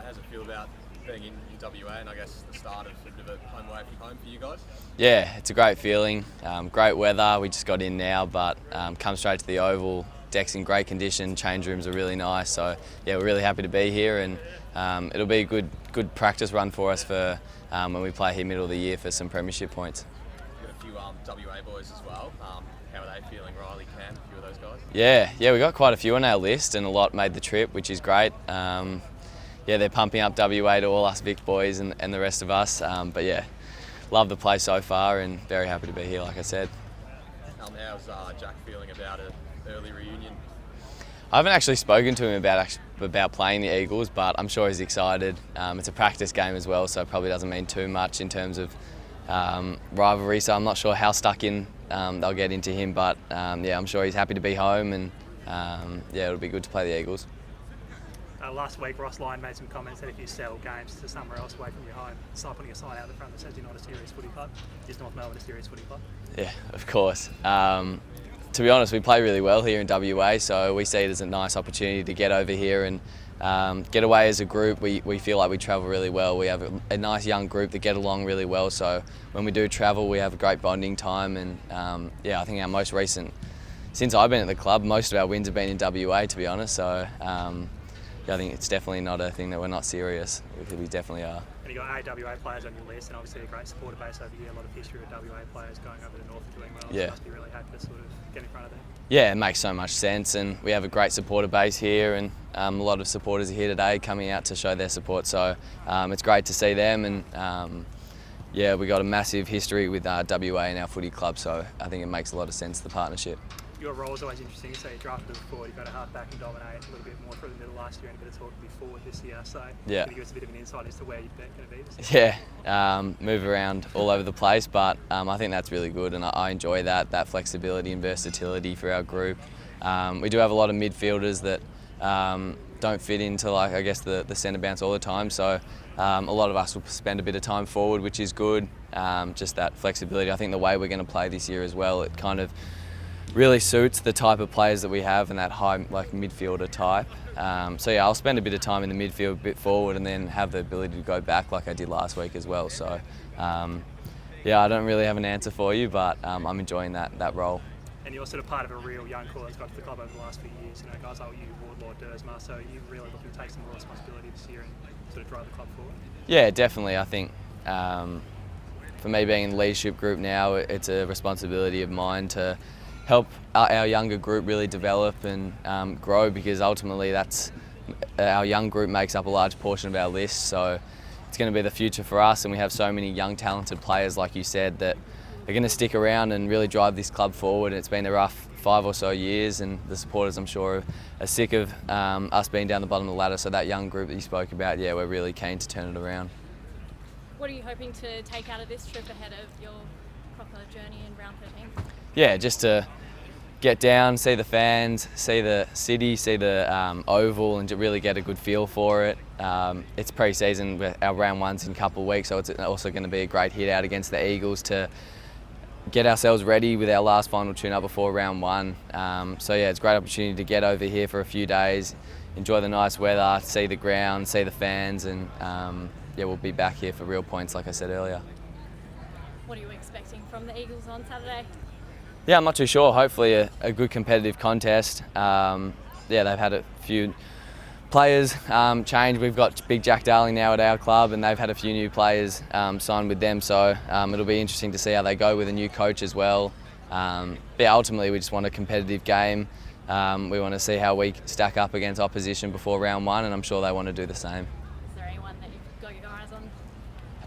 How's it feel about being in WA and I guess the start of a bit of a home away from home for you guys? Yeah, it's a great feeling. Great weather. We just got in now, but come straight to the Oval. Deck's in great condition. Change rooms are really nice. So yeah, we're really happy to be here, and it'll be a good practice run for us for when we play here middle of the year for some premiership points. You've got a few WA boys as well. How are they feeling? Riley, Cam, a few of those guys? Yeah, we got quite a few on our list, and a lot made the trip, which is great. Yeah, they're pumping up WA to all us Vic boys and the rest of us. But yeah, love the place so far and very happy to be here, like I said. How's Jack feeling about an early reunion? I haven't actually spoken to him about playing the Eagles, but I'm sure he's excited. It's a practice game as well, so it probably doesn't mean too much in terms of rivalry. So I'm not sure how stuck in they'll get into him, but yeah, I'm sure he's happy to be home, and yeah, it'll be good to play the Eagles. Last week, Ross Lyon made some comments that if you sell games to somewhere else away from your home, it's like putting a sign out the front that says you're not a serious footy club. Is North Melbourne a serious footy club? Yeah, of course. To be honest, we play really well here in WA, so we see it as a nice opportunity to get over here and get away as a group. We feel like we travel really well. We have a nice young group that get along really well, so when we do travel, we have a great bonding time. And yeah, I think our most recent, since I've been at the club, most of our wins have been in WA, to be honest. So yeah, I think it's definitely not a thing that we're not serious. We definitely are. And you've got 8 WA players on your list, and obviously a great supporter base over here, a lot of history of WA players going over to North and doing well. Yeah. So you must be really happy to sort of get in front of them. Yeah, it makes so much sense, and we have a great supporter base here, and a lot of supporters are here today coming out to show their support. So it's great to see them, and yeah, we got a massive history with WA in our footy club, so I think it makes a lot of sense, the partnership. Your role is always interesting. So you drafted as a forward, you got a half back and dominate a little bit more through the middle last year and a bit of talk to be forward this year. So yeah, can you give us a bit of an insight as to where you're going to be this year? Yeah, move around all over the place, but I think that's really good, and I enjoy that flexibility and versatility for our group. We do have a lot of midfielders that don't fit into, like, I guess, the centre bounce all the time, so a lot of us will spend a bit of time forward, which is good. Just that flexibility. I think the way we're going to play this year as well, it kind of really suits the type of players that we have and that high, like, midfielder type. So yeah, I'll spend a bit of time in the midfield, a bit forward, and then have the ability to go back like I did last week as well. So yeah, I don't really have an answer for you, but I'm enjoying that role. And you're sort of part of a real young core that's got to the club over the last few years. You know, guys like you, Wardlaw, Dersma, so you really looking to take some more responsibility this year and sort of drive the club forward? Yeah, definitely. I think for me, being in the leadership group now, it's a responsibility of mine to help our younger group really develop and grow, because ultimately that's our young group makes up a large portion of our list. So it's going to be the future for us, and we have so many young talented players, like you said, that are going to stick around and really drive this club forward. It's been a rough 5 or so years, and the supporters, I'm sure, are sick of us being down the bottom of the ladder. So that young group that you spoke about, yeah, we're really keen to turn it around. What are you hoping to take out of this trip ahead of your proper journey in round 13? Yeah, just to get down, see the fans, see the city, see the Oval, and to really get a good feel for it. It's pre-season, our round 1's in a couple of weeks, so it's also going to be a great hit out against the Eagles to get ourselves ready with our last final tune-up before round 1. So yeah, it's a great opportunity to get over here for a few days, enjoy the nice weather, see the ground, see the fans, and yeah, we'll be back here for real points, like I said earlier. What are you expecting from the Eagles on Saturday? Yeah, I'm not too sure. Hopefully a good competitive contest. Yeah, they've had a few players change. We've got Big Jack Darling now at our club, and they've had a few new players signed with them. So it'll be interesting to see how they go with a new coach as well. But yeah, ultimately, we just want a competitive game. We want to see how we stack up against opposition before round 1, and I'm sure they want to do the same. Is there anyone that you've got your eyes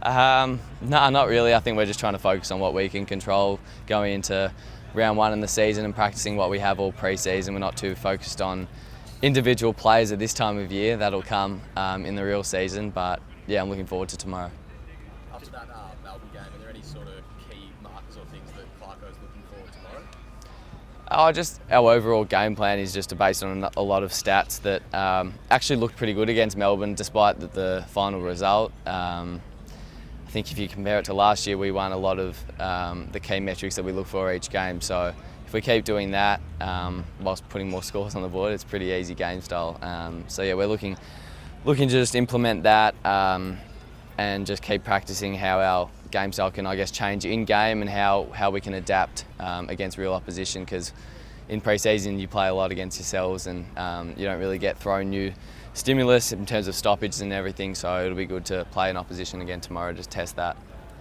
on? No, not really. I think we're just trying to focus on what we can control going into round 1 in the season and practicing what we have all pre-season. We're not too focused on individual players at this time of year. That'll come in the real season, but yeah, I'm looking forward to tomorrow. After that Melbourne game, are there any sort of key markers or things that Clarko's looking for tomorrow? Just our overall game plan is just based on a lot of stats that actually looked pretty good against Melbourne despite the final result. I think if you compare it to last year, we won a lot of the key metrics that we look for each game. So if we keep doing that whilst putting more scores on the board, it's pretty easy game style. So yeah, we're looking looking to just implement that and just keep practicing how our game style can, I guess, change in game and how we can adapt against real opposition, because in pre-season you play a lot against yourselves and you don't really get thrown new stimulus in terms of stoppages and everything, so it'll be good to play an opposition again tomorrow, just test that.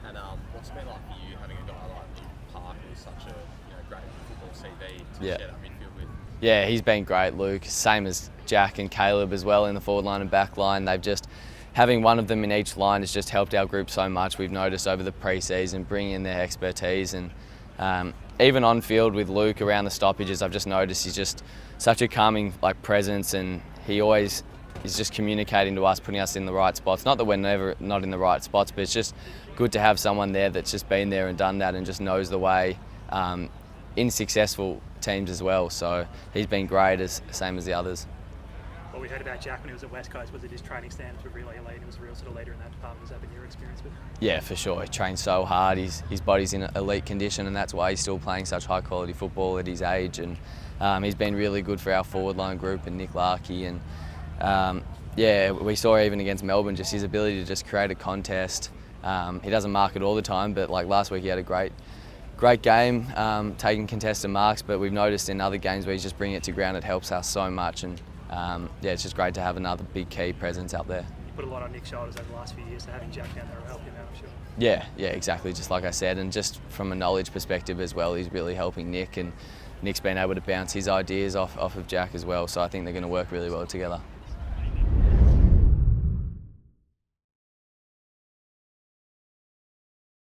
And what's it been like for you having a guy like Luke Park who's such a great football CV to share that midfield with? Yeah, he's been great, Luke. Same as Jack and Caleb as well in the forward line and back line. They've just, having one of them in each line has just helped our group so much. We've noticed over the pre-season, bringing in their expertise, and even on field with Luke around the stoppages, I've just noticed he's just such a calming presence, and he always is just communicating to us, putting us in the right spots. Not that we're never not in the right spots, but it's just good to have someone there that's just been there and done that and just knows the way in successful teams as well. So he's been great, same as the others. What we heard about Jack when he was at West Coast was that his training standards were really elite. He was a real sort of leader in that department. Has that been your experience with him? Yeah, for sure. He trains so hard. His body's in elite condition, and that's why he's still playing such high quality football at his age. And he's been really good for our forward line group and Nick Larkey. And we saw even against Melbourne just his ability to just create a contest. He doesn't mark it all the time, but like last week he had a great game, taking contested marks. But we've noticed in other games where he's just bringing it to ground, it helps us so much. And it's just great to have another big key presence out there. You put a lot on Nick's shoulders over the last few years, so having Jack down there will help him out, I'm sure. Yeah, exactly. Just like I said, and just from a knowledge perspective as well, he's really helping Nick, and Nick's been able to bounce his ideas off of Jack as well. So I think they're going to work really well together.